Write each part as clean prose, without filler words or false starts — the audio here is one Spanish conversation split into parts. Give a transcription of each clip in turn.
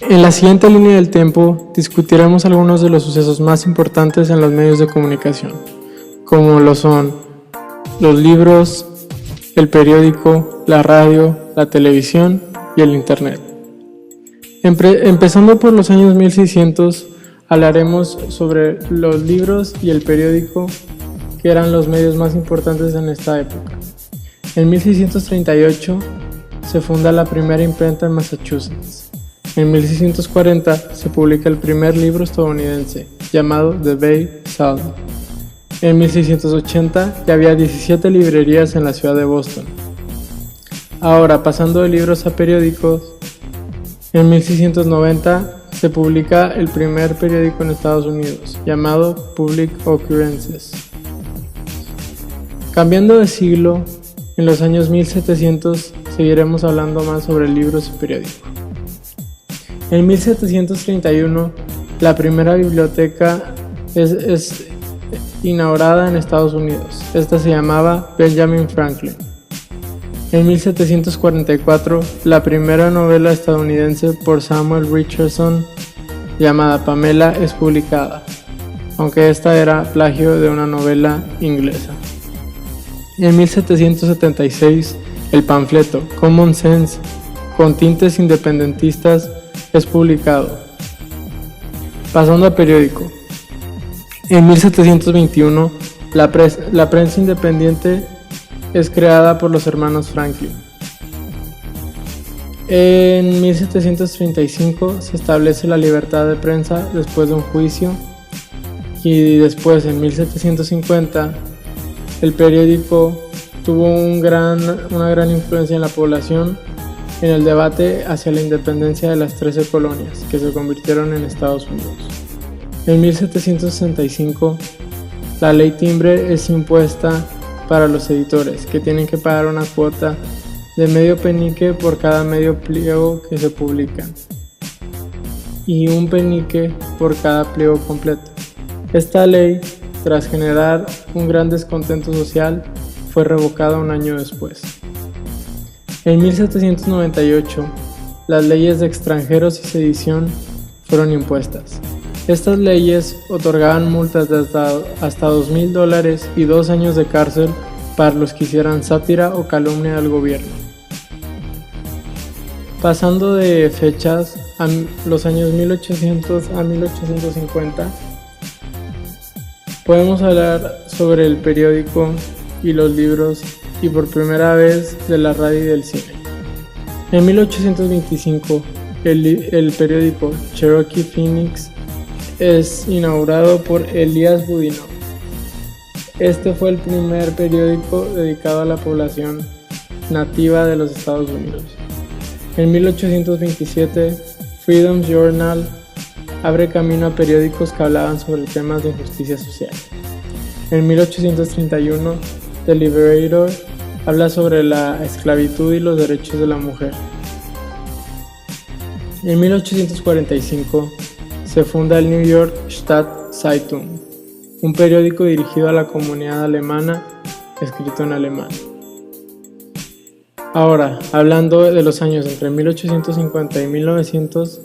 En la siguiente línea del tiempo discutiremos algunos de los sucesos más importantes en los medios de comunicación, como lo son los libros, el periódico, la radio, la televisión y el internet. Empezando por los años 1600, hablaremos sobre los libros y el periódico, que eran los medios más importantes en esta época. En 1638 se funda la primera imprenta en Massachusetts. En 1640 se publica el primer libro estadounidense, llamado The Bay Psalm. En 1680 ya había 17 librerías en la ciudad de Boston. Ahora, pasando de libros a periódicos, en 1690 se publica el primer periódico en Estados Unidos, llamado Public Occurrences. Cambiando de siglo, en los años 1700 seguiremos hablando más sobre libros y periódicos. En 1731, la primera biblioteca es inaugurada en Estados Unidos. Esta se llamaba Benjamin Franklin. En 1744, la primera novela estadounidense por Samuel Richardson, llamada Pamela, es publicada, aunque esta era plagio de una novela inglesa. En 1776, el panfleto Common Sense, con tintes independentistas, es publicado. Pasando al periódico. En 1721, la prensa independiente es creada por los hermanos Franklin. En 1735 se establece la libertad de prensa después de un juicio, y después en 1750 el periódico tuvo una gran influencia en la población en el debate hacia la independencia de las 13 colonias que se convirtieron en Estados Unidos. En 1765 la ley timbre es impuesta para los editores, que tienen que pagar una cuota de medio penique por cada medio pliego que se publican y un penique por cada pliego completo. Esta ley, tras generar un gran descontento social, fue revocada un año después. En 1798, las leyes de extranjeros y sedición fueron impuestas. Estas leyes otorgaban multas de hasta $2,000 y 2 años de cárcel para los que hicieran sátira o calumnia al gobierno. Pasando de fechas a los años 1800 a 1850, podemos hablar sobre el periódico y los libros, y por primera vez de la radio y del cine. En 1825, el periódico Cherokee Phoenix es inaugurado por Elias Boudinot. Este fue el primer periódico dedicado a la población nativa de los Estados Unidos. En 1827, Freedom's Journal abre camino a periódicos que hablaban sobre temas de injusticia social. En 1831, The Liberator habla sobre la esclavitud y los derechos de la mujer. En 1845 se funda el New York Stadtzeitung, un periódico dirigido a la comunidad alemana, escrito en alemán. Ahora, hablando de los años entre 1850 y 1900,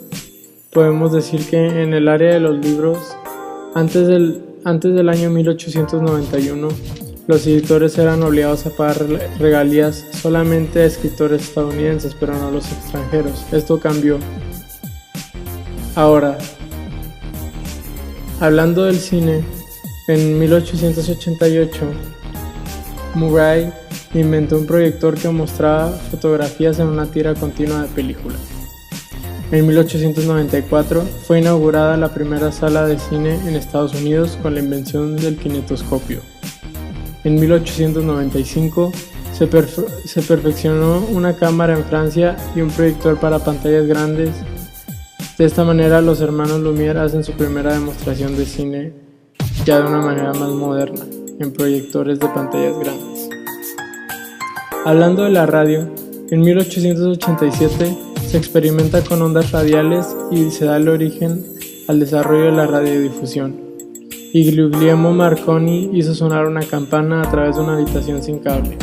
podemos decir que en el área de los libros, antes del año 1891, los editores eran obligados a pagar regalías solamente a escritores estadounidenses, pero no a los extranjeros. Esto cambió. Ahora, hablando del cine, en 1888, Murray inventó un proyector que mostraba fotografías en una tira continua de película. En 1894 fue inaugurada la primera sala de cine en Estados Unidos con la invención del kinetoscopio. En 1895 se perfeccionó una cámara en Francia y un proyector para pantallas grandes. De esta manera, los hermanos Lumière hacen su primera demostración de cine ya de una manera más moderna, en proyectores de pantallas grandes. Hablando de la radio, en 1887 se experimenta con ondas radiales y se da el origen al desarrollo de la radiodifusión. Y Guglielmo Marconi hizo sonar una campana a través de una habitación sin cable.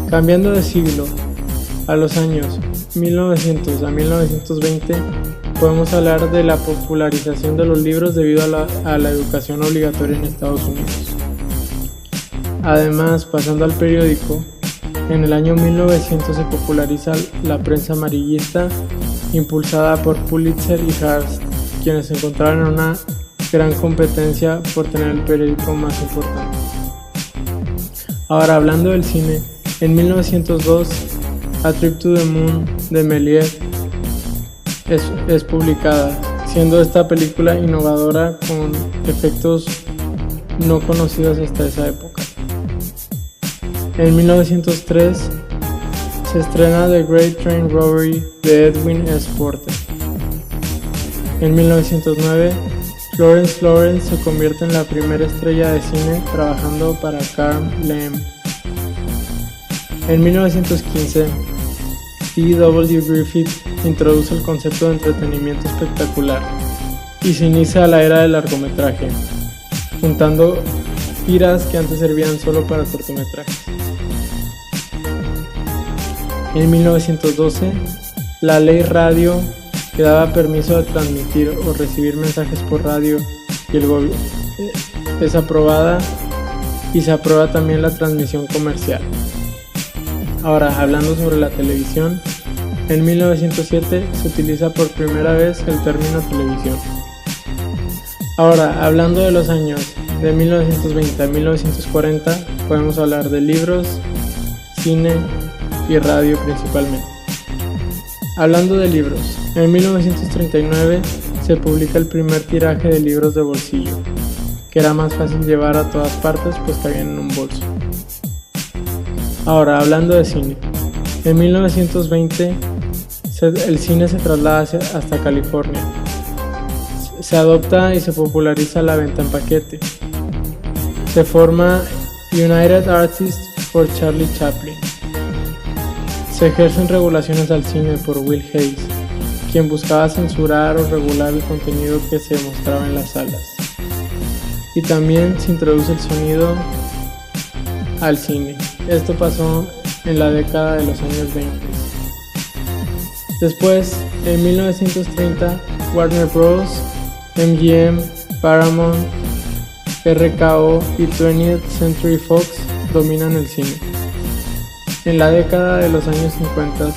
Cambiando de siglo, a los años 1900 a 1920 podemos hablar de la popularización de los libros debido a la educación obligatoria en Estados Unidos. Además, pasando al periódico, en el año 1900 se populariza la prensa amarillista impulsada por Pulitzer y Hearst, quienes se encontraban en una gran competencia por tener el periódico más importante. Ahora, hablando del cine, en 1902 A Trip to the Moon de Méliès es publicada, siendo esta película innovadora con efectos no conocidos hasta esa época. En 1903 se estrena The Great Train Robbery de Edwin S. Porter. En 1909, Florence Lawrence se convierte en la primera estrella de cine trabajando para Carl Lamm. En 1915, E.W. Griffith introduce el concepto de entretenimiento espectacular y se inicia la era del largometraje, juntando tiras que antes servían solo para cortometrajes. En 1912, la ley radio, que daba permiso de transmitir o recibir mensajes por radio y es aprobada, y se aprueba también la transmisión comercial. Ahora, hablando sobre la televisión, en 1907 se utiliza por primera vez el término televisión. Ahora, hablando de los años de 1920 a 1940, podemos hablar de libros, cine y radio principalmente. Hablando de libros, en 1939 se publica el primer tiraje de libros de bolsillo, que era más fácil llevar a todas partes pues cabían en un bolso. Ahora, hablando de cine, en 1920 el cine se traslada hasta California. Se adopta y se populariza la venta en paquete. Se forma United Artists for Charlie Chaplin. Se ejercen regulaciones al cine por Will Hays, quien buscaba censurar o regular el contenido que se mostraba en las salas. Y también se introduce el sonido al cine. Esto pasó en la década de los años 20. Después, en 1930, Warner Bros., MGM, Paramount, RKO y 20th Century Fox dominan el cine. En la década de los años 50,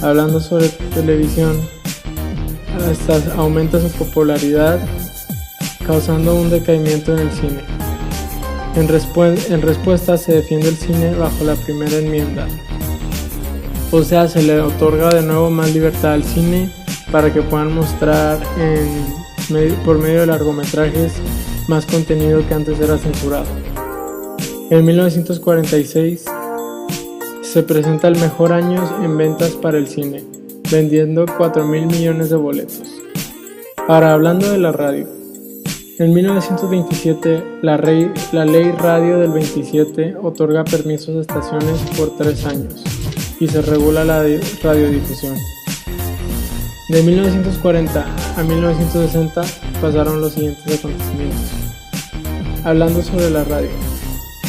hablando sobre televisión, hasta aumenta su popularidad, causando un decaimiento en el cine. En respuesta se defiende el cine bajo la primera enmienda, o sea, se le otorga de nuevo más libertad al cine para que puedan mostrar por medio de largometrajes más contenido que antes era censurado. En 1946 se presenta el mejor año en ventas para el cine, vendiendo 4.000 millones de boletos. Ahora, hablando de la radio, en 1927 la ley radio del 27 otorga permisos a estaciones por 3 años y se regula la radiodifusión. De 1940 a 1960 pasaron los siguientes acontecimientos. Hablando sobre la radio,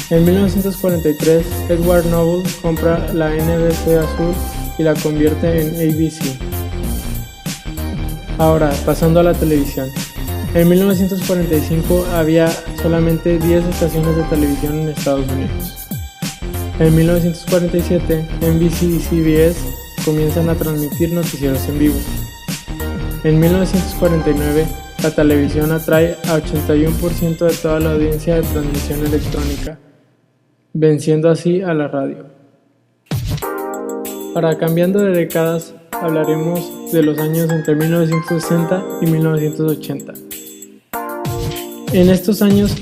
en 1943 Edward Noble compra la NBC Azul y la convierte en ABC. Ahora, pasando a la televisión. En 1945 había solamente 10 estaciones de televisión en Estados Unidos. En 1947, NBC y CBS comienzan a transmitir noticieros en vivo. En 1949, la televisión atrae a 81% de toda la audiencia de transmisión electrónica, venciendo así a la radio. Ahora, cambiando de décadas, hablaremos de los años entre 1960 y 1980. En estos años,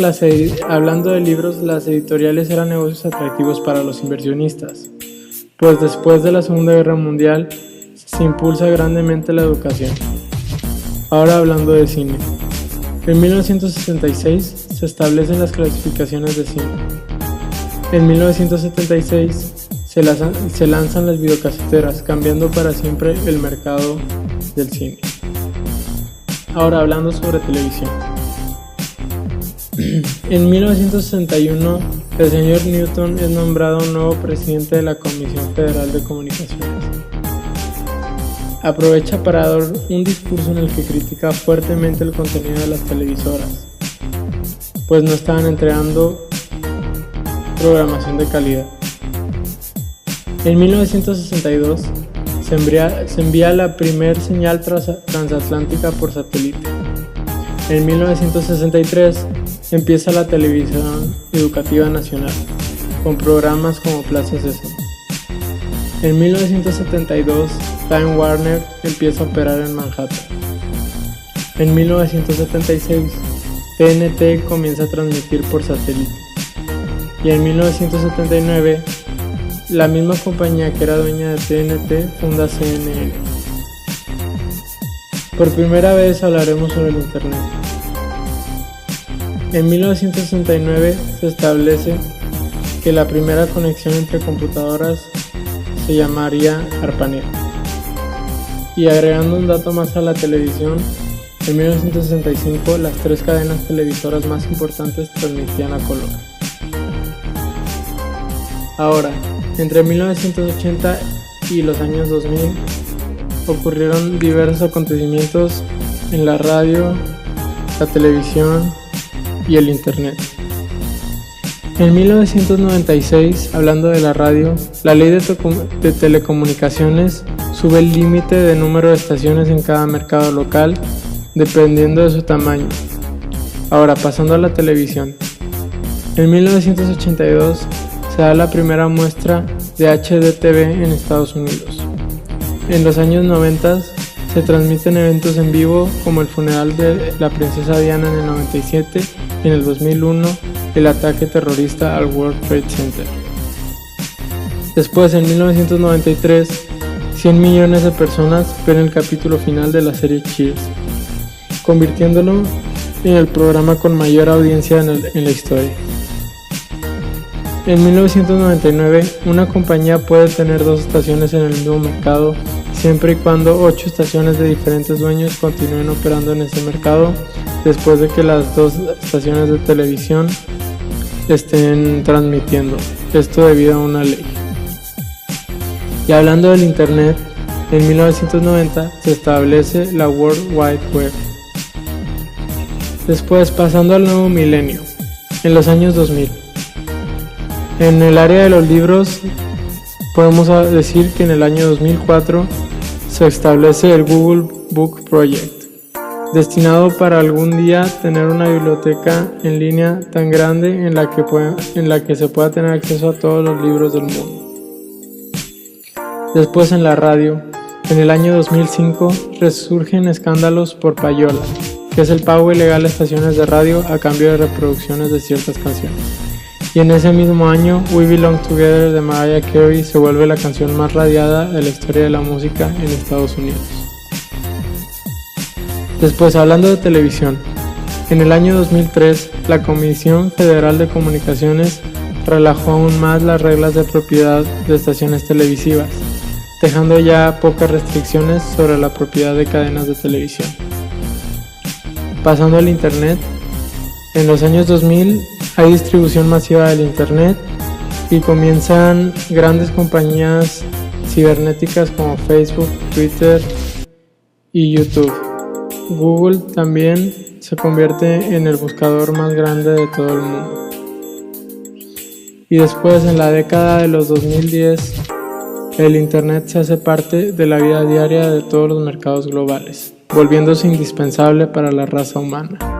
hablando de libros, las editoriales eran negocios atractivos para los inversionistas, pues después de la Segunda Guerra Mundial se impulsa grandemente la educación. Ahora, hablando de cine. En 1966 se establecen las clasificaciones de cine. En 1976 se lanzan las videocaseteras, cambiando para siempre el mercado del cine. Ahora, hablando sobre televisión. En 1961, el señor Newton es nombrado nuevo presidente de la Comisión Federal de Comunicaciones. aprovecha para dar un discurso en el que critica fuertemente el contenido de las televisoras, pues no estaban entregando programación de calidad. En 1962 se envía la primer señal transatlántica por satélite. En 1963 empieza la televisión educativa nacional, con programas como Plaza Sésamo. En 1972, Time Warner empieza a operar en Manhattan. En 1976, TNT comienza a transmitir por satélite. Y en 1979, la misma compañía que era dueña de TNT funda CNN. Por primera vez hablaremos sobre el Internet. En 1969 se establece que la primera conexión entre computadoras se llamaría ARPANET. Y agregando un dato más a la televisión, en 1965 las 3 cadenas televisoras más importantes transmitían a color. Ahora, entre 1980 y los años 2000 ocurrieron diversos acontecimientos en la radio, la televisión y el Internet. En 1996, hablando de la radio, la ley de telecomunicaciones sube el límite de número de estaciones en cada mercado local, dependiendo de su tamaño. Ahora, pasando a la televisión. En 1982 se da la primera muestra de HDTV en Estados Unidos. En los años 90 se transmiten eventos en vivo como el funeral de la princesa Diana en el 97 y en el 2001 el ataque terrorista al World Trade Center. Después, en 1993, 100 millones de personas ven el capítulo final de la serie Cheers, convirtiéndolo en el programa con mayor audiencia en la historia. En 1999, una compañía puede tener 2 estaciones en el mismo mercado, siempre y cuando 8 estaciones de diferentes dueños continúen operando en ese mercado después de que las 2 estaciones de televisión estén transmitiendo, esto debido a una ley. Y hablando del Internet, en 1990 se establece la World Wide Web. Después, pasando al nuevo milenio, en los años 2000. En el área de los libros, podemos decir que en el año 2004 se establece el Google Book Project, destinado para algún día tener una biblioteca en línea tan grande en la que se pueda tener acceso a todos los libros del mundo. Después, en la radio, en el año 2005 resurgen escándalos por payola, que es el pago ilegal a estaciones de radio a cambio de reproducciones de ciertas canciones. Y en ese mismo año, We Belong Together de Mariah Carey se vuelve la canción más radiada de la historia de la música en Estados Unidos. Después, hablando de televisión, en el año 2003, la Comisión Federal de Comunicaciones relajó aún más las reglas de propiedad de estaciones televisivas, dejando ya pocas restricciones sobre la propiedad de cadenas de televisión. Pasando al Internet, en los años 2000 hay distribución masiva del Internet y comienzan grandes compañías cibernéticas como Facebook, Twitter y YouTube. Google también se convierte en el buscador más grande de todo el mundo. Y después, en la década de los 2010, el Internet se hace parte de la vida diaria de todos los mercados globales, volviéndose indispensable para la raza humana.